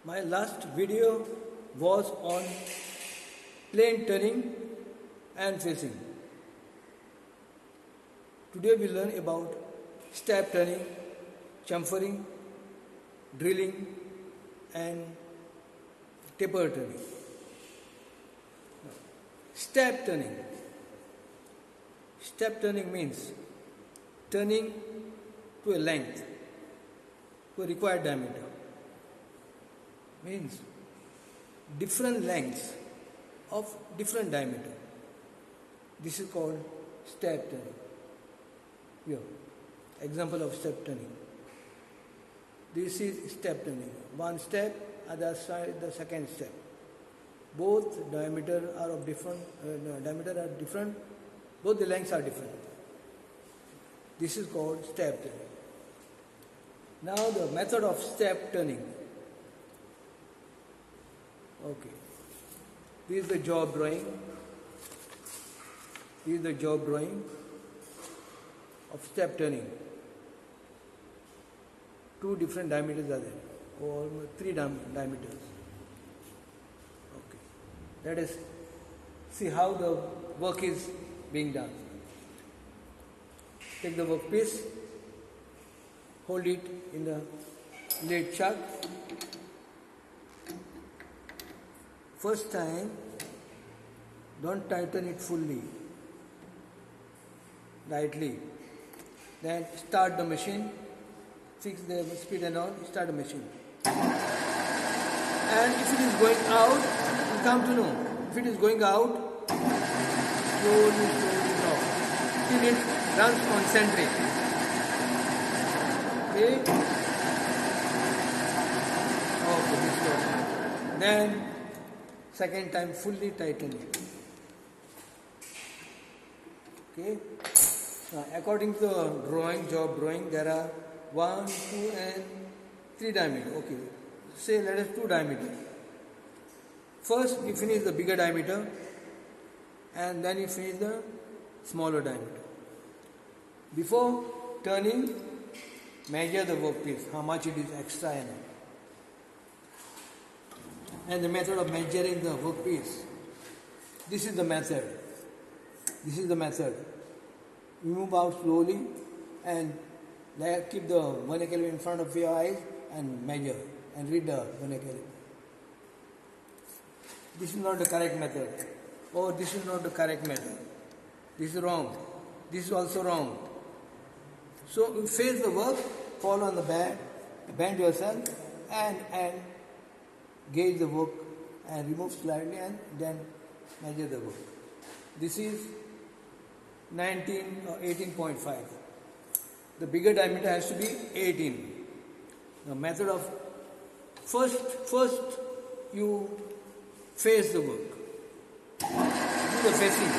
My last video was on plane turning and facing. Today we learn about step turning, chamfering, drilling and taper turning. Step turning. Step turning means turning to a length, to a required diameter. Means different lengths of different diameter. This is called step turning. Here, example of step turning. This is step turning. One step, other side the second step. Both diameter are of different. Both the lengths are different. This is called step turning. Now the method of step turning. Okay. This is the job drawing. This is the job drawing of step turning. Two different diameters are there, or three diameters. Okay. Let us see how the work is being done. Take the workpiece, hold it in the lead chuck. First time, don't tighten it fully, lightly. Then start the machine, fix the speed and all, start the machine. And if it is going out, you come to know. If it is going out, slowly drop till it runs concentric. Okay? Okay, this way. Then second time fully tighten it. Okay? Now, according to the job drawing, there are 1, 2 and 3 diameter. Okay. Say let us 2 diameter. First you finish the bigger diameter and then you finish the smaller diameter. Before turning, measure the workpiece, how much it is extra and all. And the method of measuring the workpiece. This is the method. This is the method. You move out slowly and keep the vernacular in front of your eyes and measure and read the vernacular. This is not the correct method. Oh, this is not the correct method. This is wrong. This is also wrong. So you face the work, fall on the bend yourself and gauge the work and remove slightly and then measure the work. This is 19 or 18.5. The bigger diameter has to be 18. The method of first you face the work. Do the facing.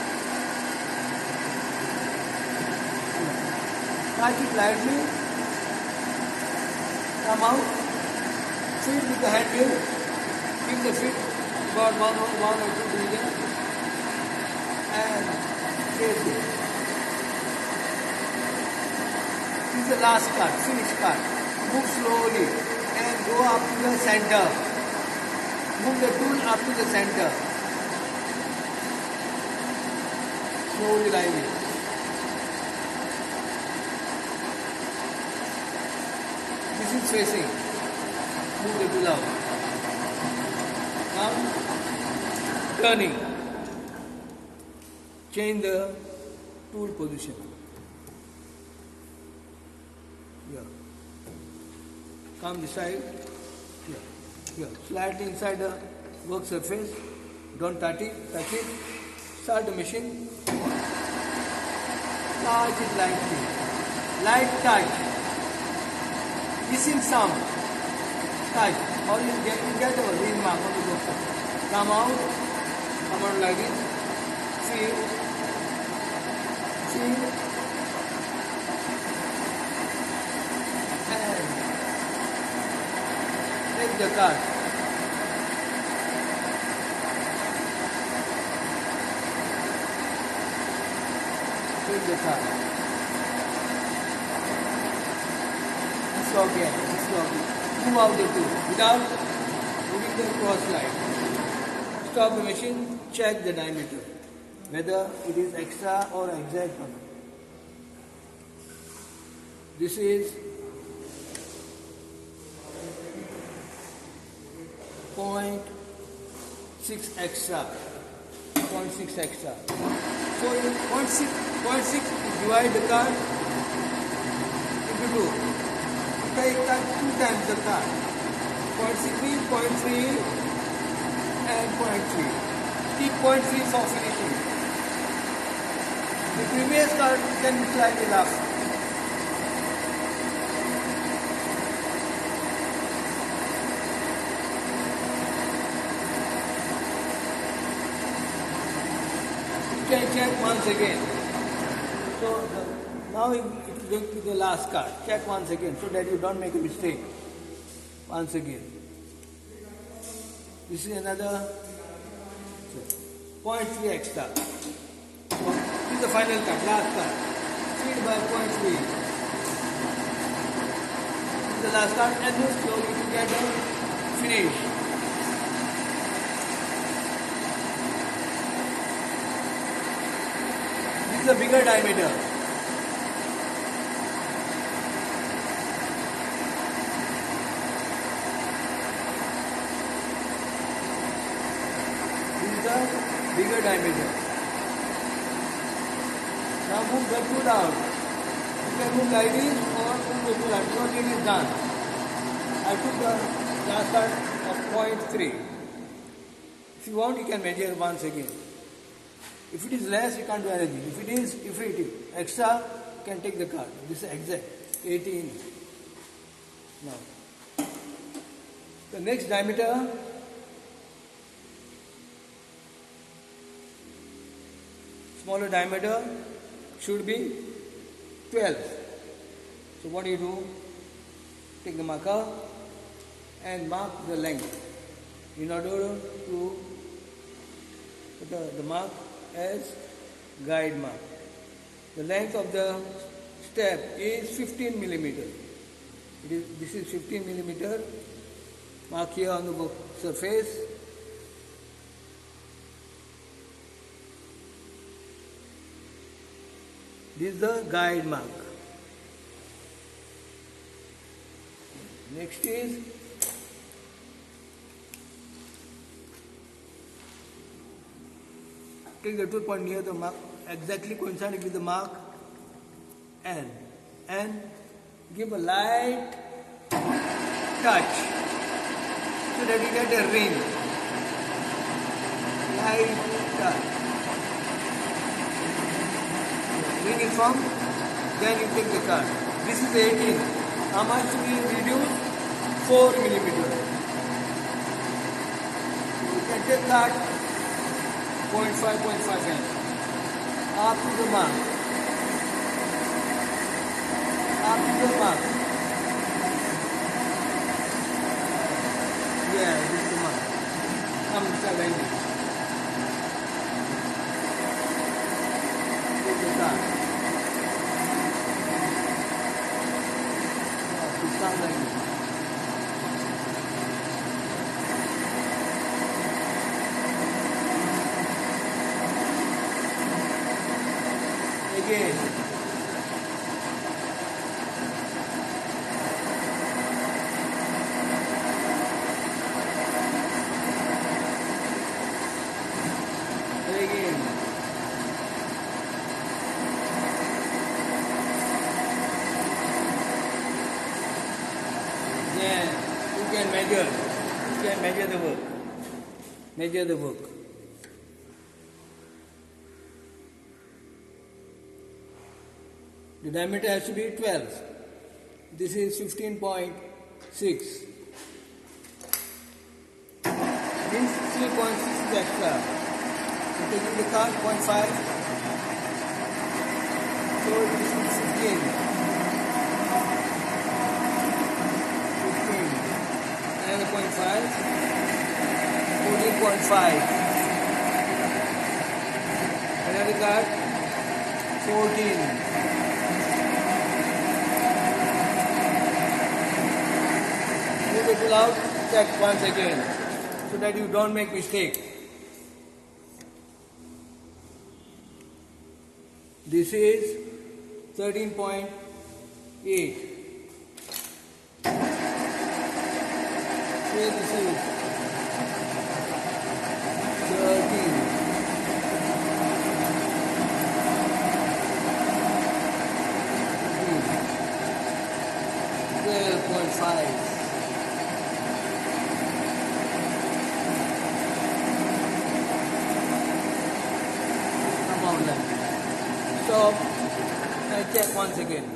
Touch it lightly. Come out. Feed with the hand wheel. Keep the feet about one or two divisions and face it. This is the last cut, finish cut. Move slowly and go up to the center. Move the tool up to the center. Slowly like it. This is facing. Move the tool out. Now, turning. Change the tool position. Here. Come this side. Here. Here. Slightly inside the work surface. Don't touch it. Start the machine. Touch it lightly. Light touch. Hissing sound. Touch. Or you get the ring mark on the work surface. Come out like this. Feel. And take the card. Take the card. This log here. Move out the tool without the cross line. Stop the machine, check the diameter, whether it is extra or exact or not. This is 0.6 extra. 0.6 extra. So in 0.6 divide the card into 2. You take that 2 times the card. 0.6 means 0.3 and 0.3. Keep 0.3 for finishing. The previous card can be slightly rough. Can check once again. So now it will go to the last card. Check once again so that you don't make a mistake. Once again. This is another 0.3 extra. So this is the final card, last card. Feed by 0.3. This is the last card and move slowly together. Finish. This is a bigger diameter. This is a bigger diameter. Now move the tool out. You can move like this or move the tool out. So it is done. I took the last part of 0.3. If you want, you can measure once again. If it is less, you can't do anything. If it is extra, you can take the card. This is exact, 18. Now, the next diameter, smaller diameter should be 12. So what do? Take the marker and mark the length in order to put the mark as guide mark. The length of the step is 15 millimeter. This is 15 millimeter. Mark here on the book surface. This is the guide mark. Next is take the tool point near the mark, exactly coinciding with the mark, and give a light touch so that you get a ring. Light touch. Ring is formed, then you take the card. This is 18. How much to be reduced? 4 millimeter. You can take card 0.5 mm. Up to the mark. Up to the mark. Yeah, this is the mark. Come inside like this. Take the card. Come like this. Again. Again. Then you can measure. You can measure the work. Measure the work. The diameter has to be 12. This is 15.6. Means 3.6 is extra. So taking the card 0.5. So this is 15. 15. Another 0.5. 14.5. Another card 14. Pull out, check once again. so that you don't make mistake. This is 13.8. Here this is 13. 12.5. Come on then. Stop and check once again.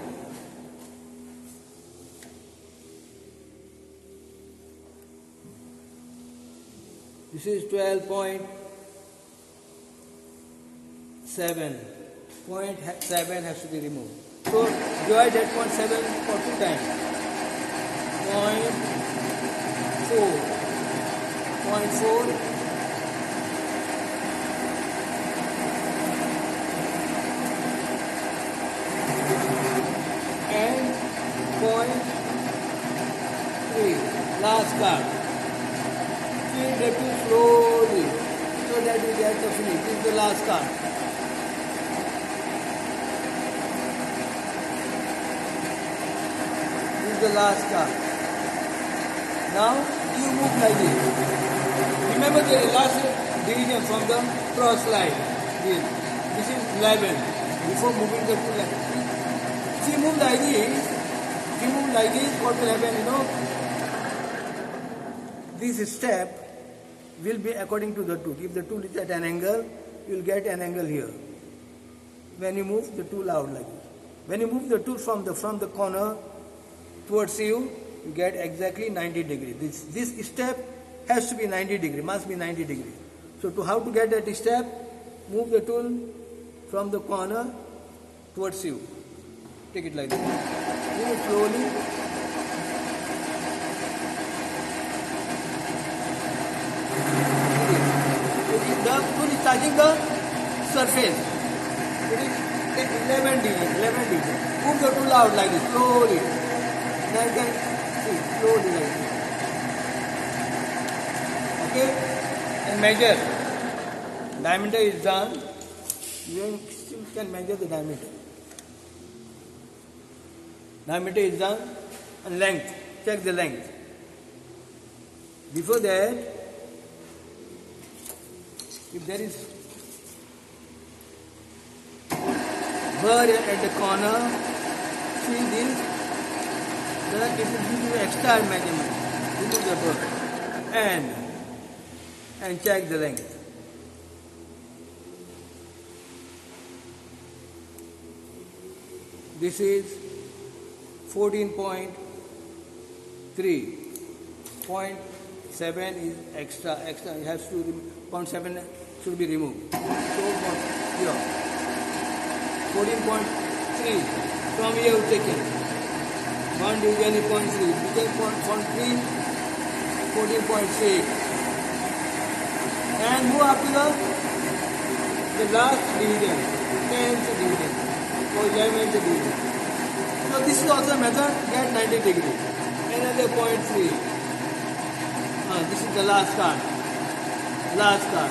This is 12.7. 0.7 has to be removed. So divide that 0.7 for 2 times. 0.4. 0.4. And 0.3. Last card. Fill the two slowly so that you get the finish. This is the last card. This is the last card. Now you move like this. Remember the last division from the cross line. This is 11. Before moving the two lines. If you move like this, what will happen, you know? This step will be according to the tool. If the tool is at an angle, you will get an angle here. When you move the tool out like this. When you move the tool from the corner towards you, you get exactly 90 degrees. This step has to be 90 degrees, must be 90 degrees. So how to get that step? Move the tool from the corner towards you. Take it like this. Move it slowly. The tool is touching the surface. It is 11 degrees. Move the tool out like this, slowly. Then you can see, slowly like this. Okay? And measure. Diameter is done. You still can measure the diameter. Diameter is done. And length. Check the length. Before that, if there is burr at the corner, see this, then it will give you extra measurement. Remove the burr and check the length. This is 14.3. 0.7 is extra. It has to 0.7 should be removed. So here 14.3 from here we take it. 1 division is 0.3. We take 0.3, 14.6. And move up to the last division, 10th division or 11th division. So this is also a method, get 90 degrees. Another 0.3. This is the last card. Last card.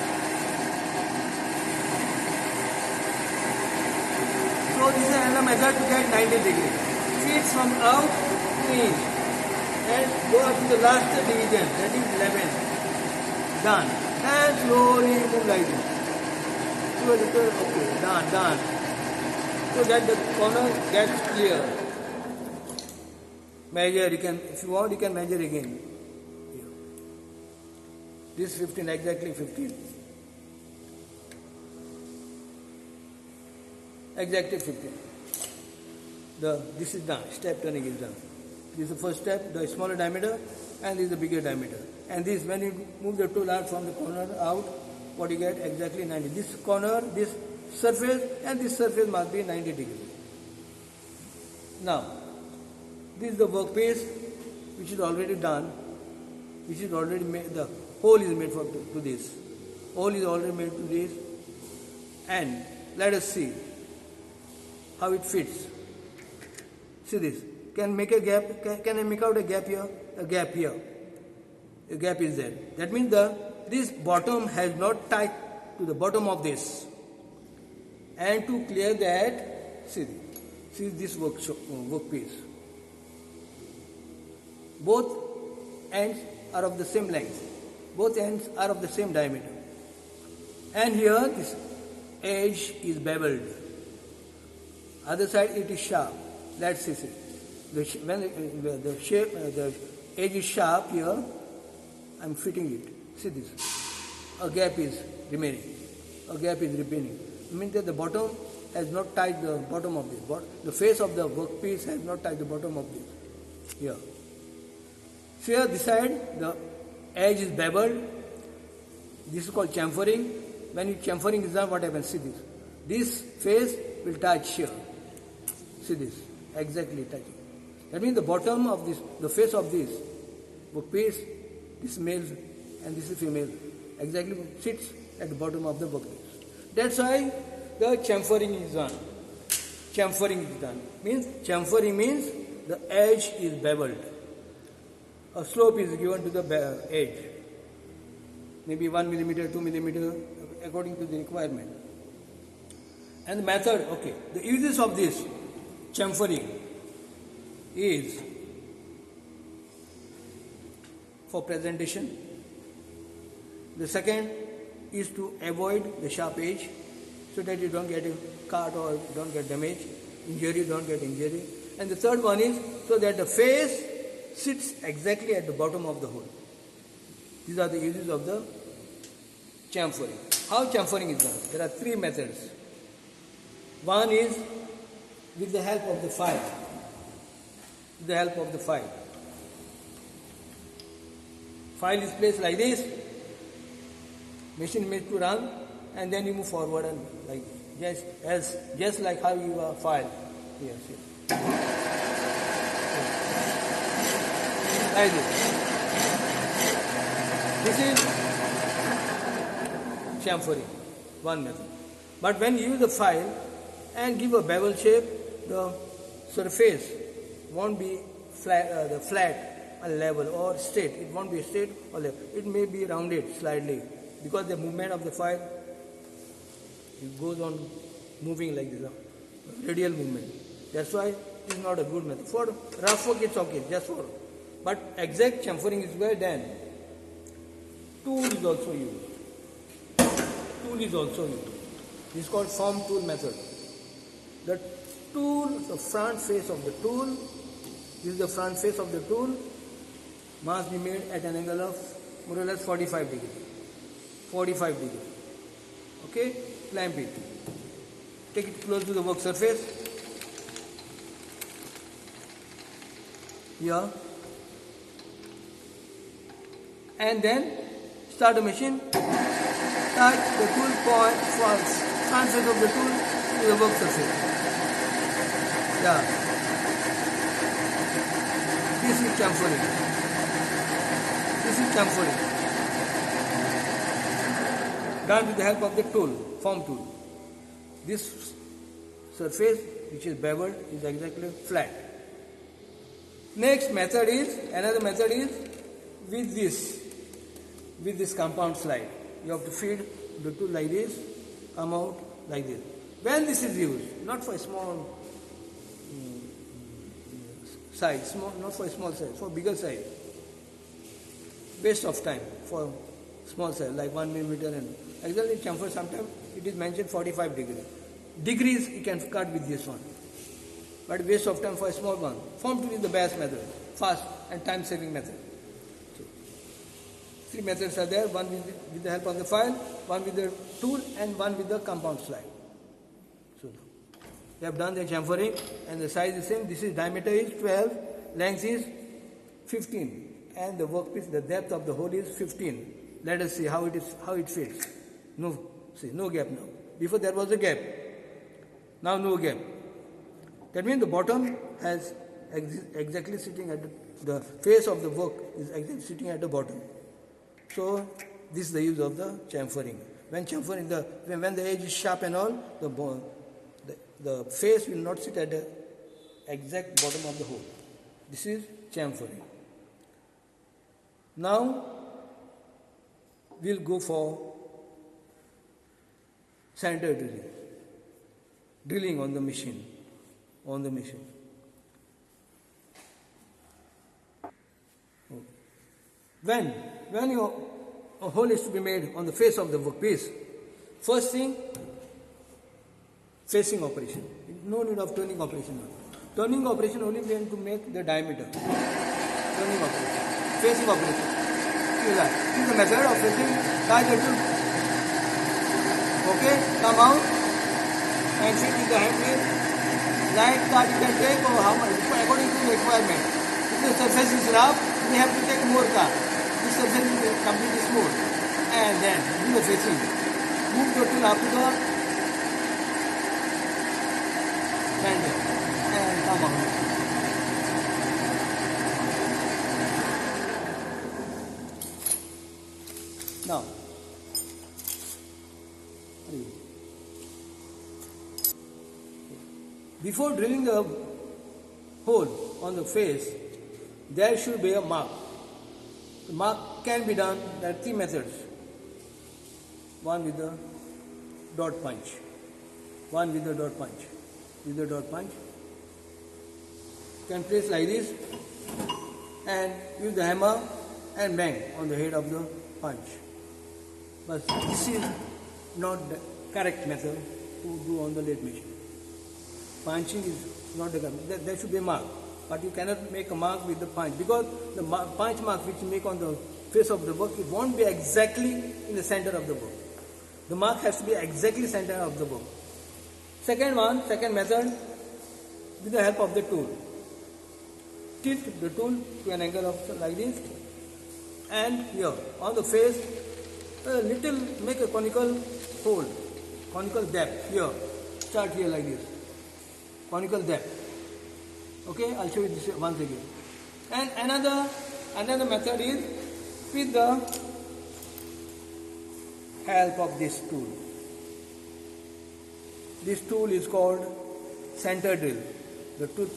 So this is another method to get 90 degrees. Feed from out to in and go up to the last division, that is 11. Done. And slowly move like this. Okay, done. So that the corner gets clear. Measure, if you want, you can measure again. Here. This 15, exactly 15. Exactly 15. This is done. Step turning is done. This is the first step, the smaller diameter, and this is the bigger diameter. And this, when you move the tool out from the corner out, what you get? Exactly 90. This corner, this surface, and this surface must be 90 degrees. Now, this is the workpiece which is already done, which is already made. The hole is made to this. Hole is already made to this. And let us see how it fits. See this. Can make a gap. Can I make out a gap here? A gap here. a gap is there. That means this bottom has not touched to the bottom of this. And to clear that, see this workpiece. Both ends are of the same length. Both ends are of the same diameter. And here this edge is beveled. Other side it is sharp. Let's see. When the edge is sharp here, I am fitting it. See this. A gap is remaining. A gap is remaining. It means that the bottom has not touched the bottom of this. The face of the workpiece has not touched the bottom of this. Here. So here this side the edge is beveled. This is called chamfering. When chamfering is done, what happens? See this. This face will touch here. See this. Exactly touching. That means the bottom of this, the face of this workpiece, this male and this is female, exactly sits at the bottom of the workpiece. That's why the chamfering is done. Chamfering is done. Chamfering means the edge is beveled. A slope is given to the edge. Maybe 1 millimeter, 2 millimeter, according to the requirement. And the method, okay. The uses of this chamfering is for presentation. The second is to avoid the sharp edge so that you don't get a cut or don't get damage, injury, don't get injury. And the third one is so that the face sits exactly at the bottom of the hole. These are the uses of the chamfering. How chamfering is done? There are three methods. One is with the help of the file. With the help of the file. File is placed like this. Machine made to run, and then you move forward and like just like how you file. Yes, yes. Like this. This is chamfering, one method. But when you use the file and give a bevel shape, the surface won't be flat or level or straight. It won't be straight or level. It may be rounded slightly because the movement of the file it goes on moving like this, radial movement. That's why it's not a good method. For rough work it's okay, just for. But exact chamfering is well done. Tool is also used. This is called form tool method. The tool, the front face of the tool, this is the front face of the tool, must be made at an angle of more or less 45 degrees. 45 degrees. Okay? Clamp it. Take it close to the work surface. Here. And then start the machine. Touch the tool point front face of the tool to the work surface. Yeah. This is chamfering. Done with the help of the tool, form tool. This surface which is beveled is exactly flat. Another method is with this compound slide. You have to feed the tool like this, come out like this. When this is used, not for a small size, not for a small size, for bigger size. Waste of time for small size, like 1 millimeter and exactly chamfer sometimes it is mentioned 45 degrees. Degrees you can cut with this one. But waste of time for a small one. Form tool is the best method, fast and time saving method. So, three methods are there, one with the help of the file, one with the tool and one with the compound slide. So we have done the chamfering and the size is same. This is diameter is 12, length is 15 and the workpiece, the depth of the hole is 15. Let us see how it fits. No gap now. Before there was a gap. Now no gap. That means the bottom has exactly sitting at the face of the work is exactly sitting at the bottom. So this is the use of the chamfering. When chamfering, when the edge is sharp and all, the face will not sit at the exact bottom of the hole. This is chamfering. Now we'll go for center drilling on the machine. When your a hole is to be made on the face of the workpiece, first thing, facing operation. No need of turning operation. Turning operation only going to make the diameter. Turning operation. Facing operation. This is the method of facing. Okay, come out and sit with the hand with light card you can take or how much according to the requirement. If the surface is rough, we have to take more card. This surface is completely smooth. And then do the facing. Move the tool up to the handle and come out. Now, before drilling the hole on the face, there should be a mark. The mark can be done. There are three methods. One with the dot punch. One with the dot punch. With the dot punch, you can place like this and use the hammer and bang on the head of the punch. But this is not the correct method to do on the lathe machine. Punching is not the correct. There should be a mark, but you cannot make a mark with the punch because the punch mark which you make on the face of the work, it won't be exactly in the center of the work. The mark has to be exactly center of the work. Second method, with the help of the tool. Tilt the tool to an angle of like this, and here on the face, make a conical hole, conical depth here. Start here like this, conical depth. Okay, I'll show you this once again. And another method is with the help of this tool. This tool is called center drill. The tool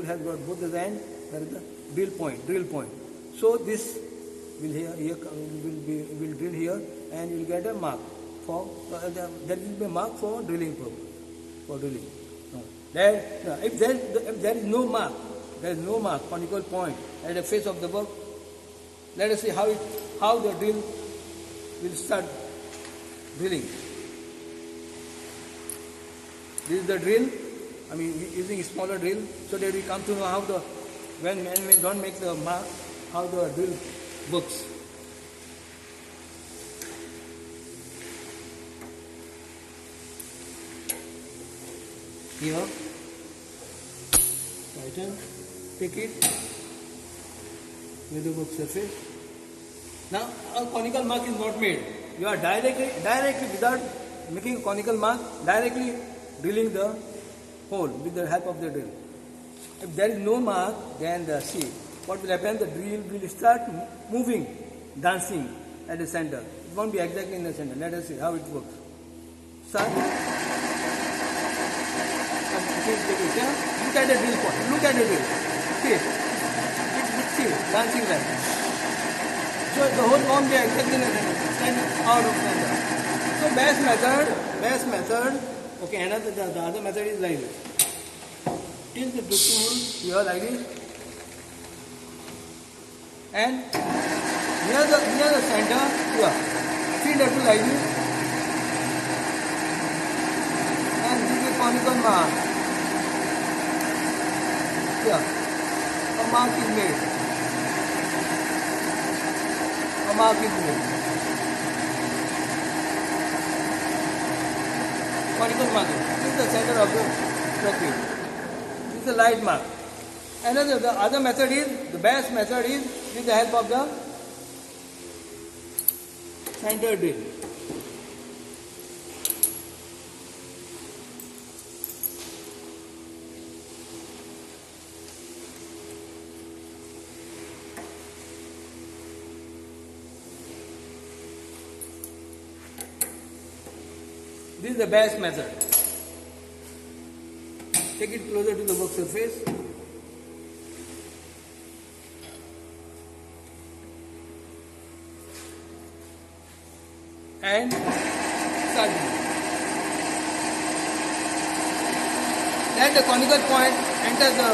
has got both the ends. There is the drill point. So this will will drill here, and you will get a mark for there will be a mark for drilling purpose. For drilling. If there is no mark, conical point at the face of the work. Let us see how the drill will start drilling. This is the drill. I mean, using a smaller drill, so that we come to know how when we don't make the mark, how the drill works. Here, tighten, take it with the work surface. Now, a conical mark is not made. You are directly without making a conical mark, directly drilling the hole with the help of the drill. If there is no mark, then see what will happen. The drill will start moving, dancing at the center. It won't be exactly in the center. Let us see how it works. Start. Look at the drill point. Look at the drill. See, dancing like. So the hole won't be exactly in the center. Out of center. So best method. Okay, the other method is like this. Tilt the tool here like this, and near the center here, feed the tool like this, and this is a conical mark. Here, a mark is made. Conical mark. This is the center of the workpiece. This is a light mark. The other method is, the best method is with the help of the center drill. This is the best method. Take it closer to the work surface. and start drilling. Then the conical point enters the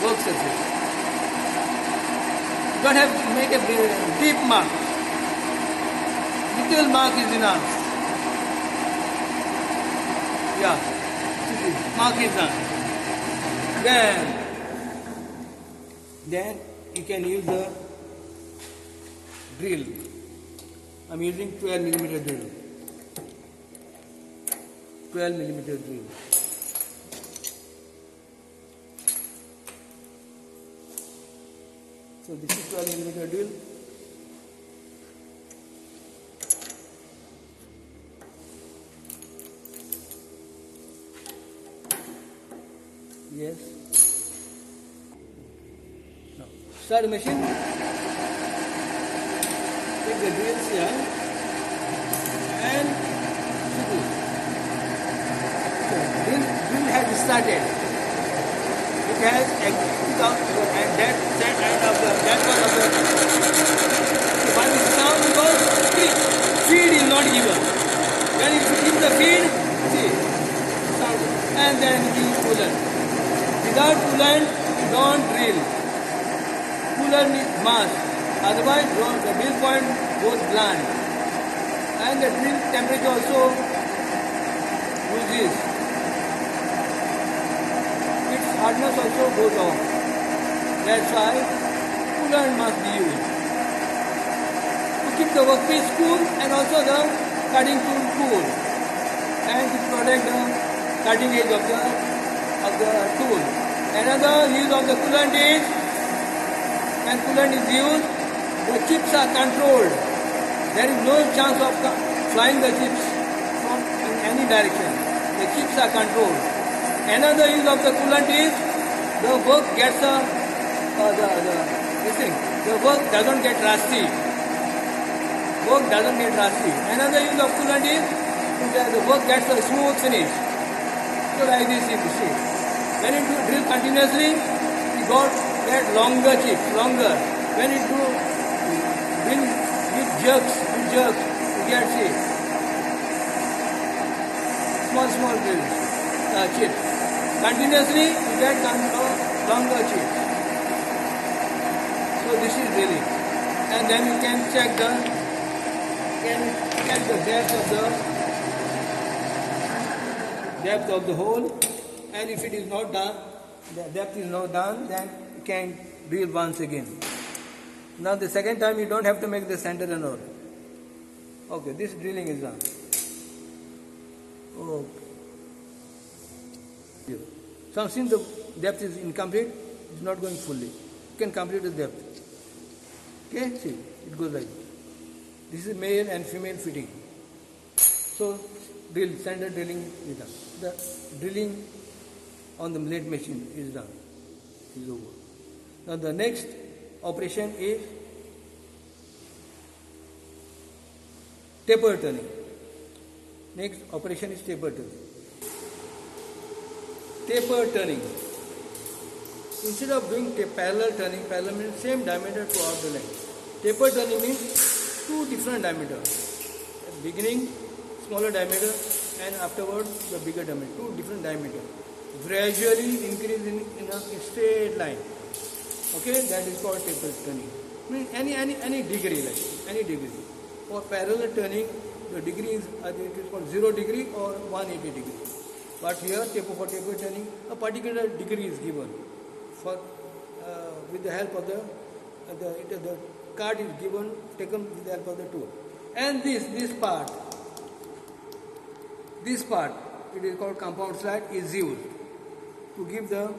work surface. You don't have to make a deep mark. Little mark is enough. Yeah, mark is done. Then you can use the drill. I'm using 12mm drill. 12mm drill. So this is 12mm drill. Yes. Now start the machine. Take the drills here and drill has started. It has exited out and that set end of the one of the one is down because feed is not given. When you give the feed, see, and then you coolant. Without coolant, don't drill. Coolant is must. Otherwise, the drill point goes blunt. And the drill temperature also loses. Its hardness also goes off. That's why coolant must be used. To keep the workpiece cool and also the cutting tool cool. And to protect the cutting edge of the tool. Another use of the coolant is, when coolant is used, the chips are controlled. There is no chance of flying the chips from in any direction. The chips are controlled. Another use of the coolant is, the work gets the work doesn't get rusty. Work doesn't get rusty. Another use of coolant is, the work gets a smooth finish. So like this you see. When you drill continuously, you get longer chips, longer. When you drill with jerks, you get small chips. Continuously, you get longer chips. So this is drilling. And then you can check the depth of the hole. And if it is not done, the depth is not done, then you can drill once again. Now the second time you don't have to make the center and all. Okay, this drilling is done. Okay. So since the depth is incomplete, it's not going fully. You can complete the depth. Okay, see, it goes like this. This is male and female fitting. So center drilling is done. The drilling on the lathe machine is done, is over. Now the next operation is taper turning. Next operation is taper turning. Taper turning. Instead of doing parallel turning, parallel means same diameter throughout the length. Taper turning means two different diameters. At beginning, smaller diameter, and afterwards the bigger diameter. Two different diameters. Gradually increase in a straight line. Okay, that is called taper turning. Means any degree, like any degree. For parallel turning, the degree is it is called 0 degree or 180 degree. But here, for taper turning, a particular degree is given. For with the help of the card is taken with the help of the tool. And this part, it is called compound slide, is used to give the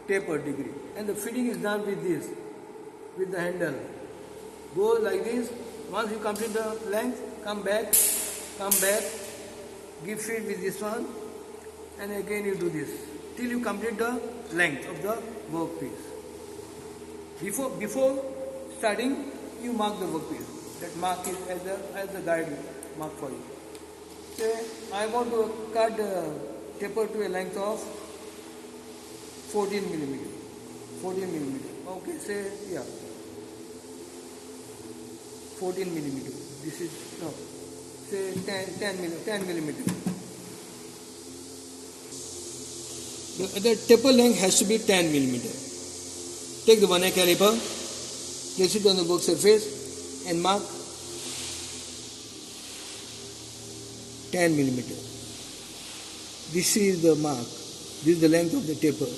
taper degree. And the fitting is done with this, with the handle. Go like this. Once you complete the length, come back, give feed with this one, and again you do this till you complete the length of the workpiece. Before starting, you mark the workpiece. That mark is as the guide mark for you. Say, I want to cut the taper to a length of 14 millimeter. Okay, say, yeah, 14 millimeter. This is, no, say 10 millimeter. The taper length has to be 10 millimeter. Take the vernier caliper, place it on the work surface and mark 10 millimeter. This is the mark. This is the length of the taper.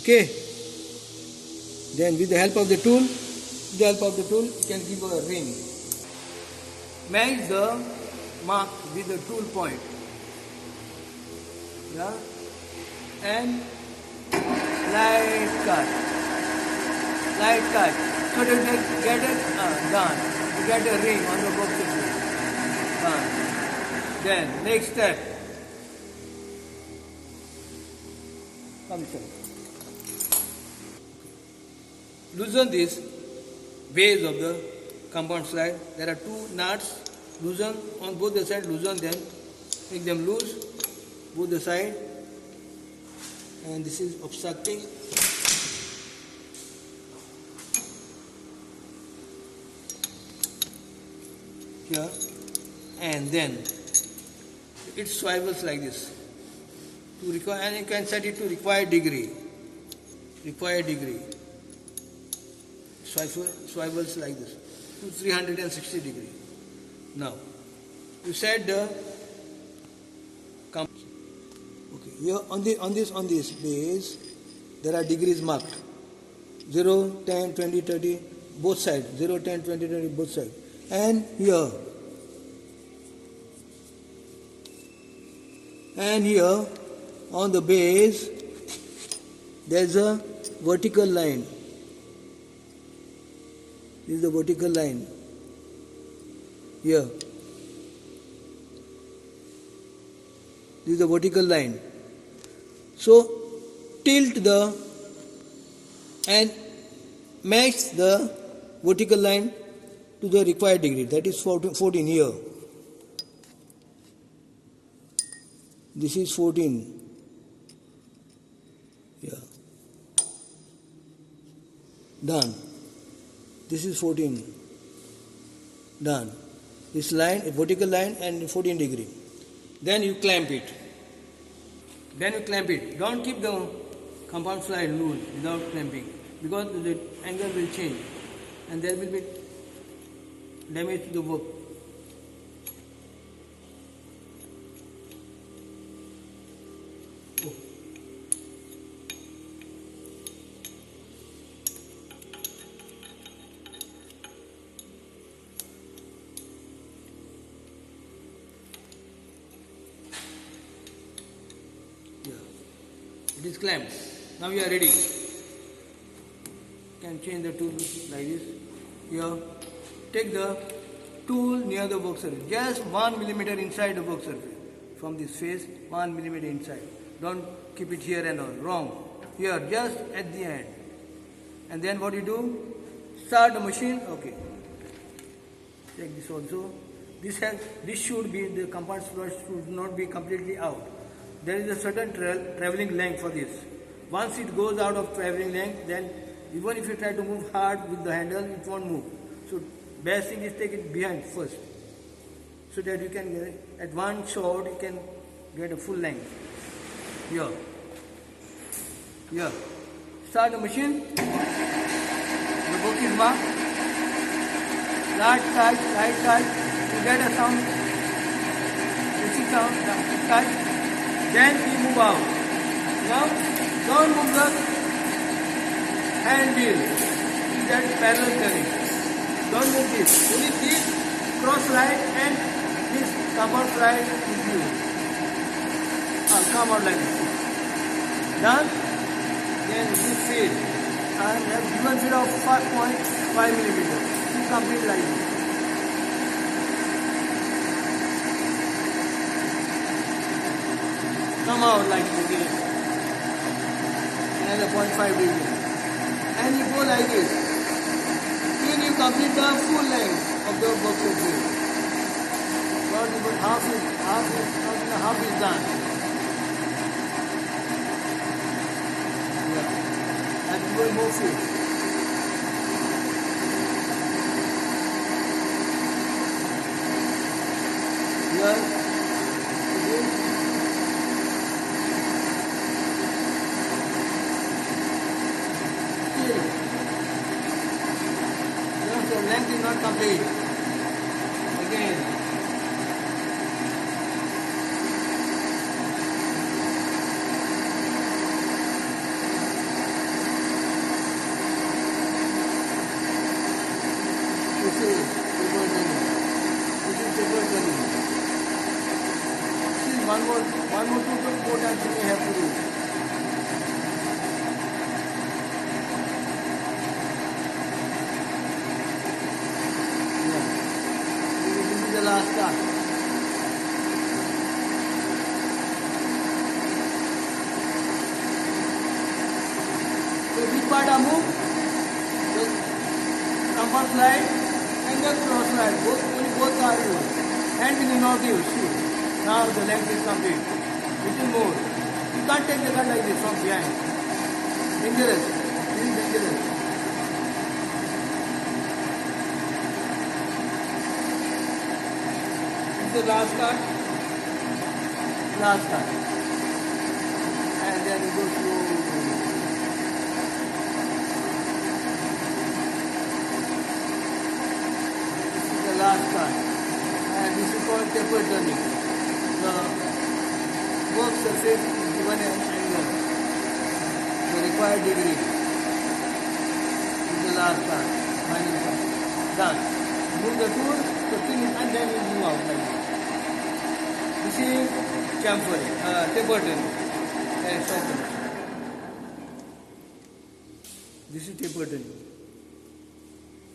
Okay. Then with the help of the tool, you can give a ring. Match the mark with the tool point. Yeah. And light cut. So to get it done, to get a ring on the box surface. Done. Then next step. Come sir. Loosen this base of the compound slide. There are two nuts. Loosen on both the sides. Loosen them. Make them loose. Both the side. And this is obstructing. Here. And then it swivels like this. And you can set it to required degree. Swivels like this to 360 degree. Now you set the okay. Here on this base there are degrees marked 0, 10, 20, 30 both sides, 0, 10, 20, 30 both sides, and here on the base there is a vertical line. This is the vertical line here. This is the vertical line. So tilt and match the vertical line to the required degree, that is 14 here. This is 14. Yeah. Done. This is 14. Done. This line, a vertical line and 14 degree. Then you clamp it. Don't keep the compound slide loose without clamping, because the angle will change and there will be damage to the work. It is clamped. Now you are ready. You can change the tool like this. Here, take the tool near the work surface, just 1 millimeter inside the work surface. From this face, 1 millimeter inside. Don't keep it here and on. Wrong. Here, just at the end. And then what you do? Start the machine. Okay. Take this also. This should be, the compound slide should not be completely out. There is a certain traveling length for this. Once it goes out of traveling length, then even if you try to move hard with the handle, it won't move. So best thing is take it behind first, so that you can get, at one shot you can get a full length. Here. Start the machine. The book is marked. Light tight. You get a sound. Basic sound. Tight. Then we move out. Now, don't move the hand wheel. That parallel turning. Don't move this. Only this cross slide and this compound slide with you. Come out like this. Done? Then this feed. I have given feed of 5.5 millimeter. You complete like this. Come out like this again. Another 0.5 degree. And you go like this. Then you complete the full length of the box surface. About half is done. Yeah. And you will move it. length is not complete. Again. This is taper turning. This is taper turning. This is one more 4 times you may have to do. The last part. So which part are moved? The comfort slide and the cross slide. Both are used. Hand is not used. See. Now the length is complete. Little more. You can't take the gun like this from behind. Dangerous. This is dangerous. The last card, and then you go through. This is the last card, and this is called taper turning. The work surface is given an angle, the required degree. This is the last card, final card. Done. Move the tool, the thing is, and then you move out like this. This is chamfering, taper turning. This is taper turning.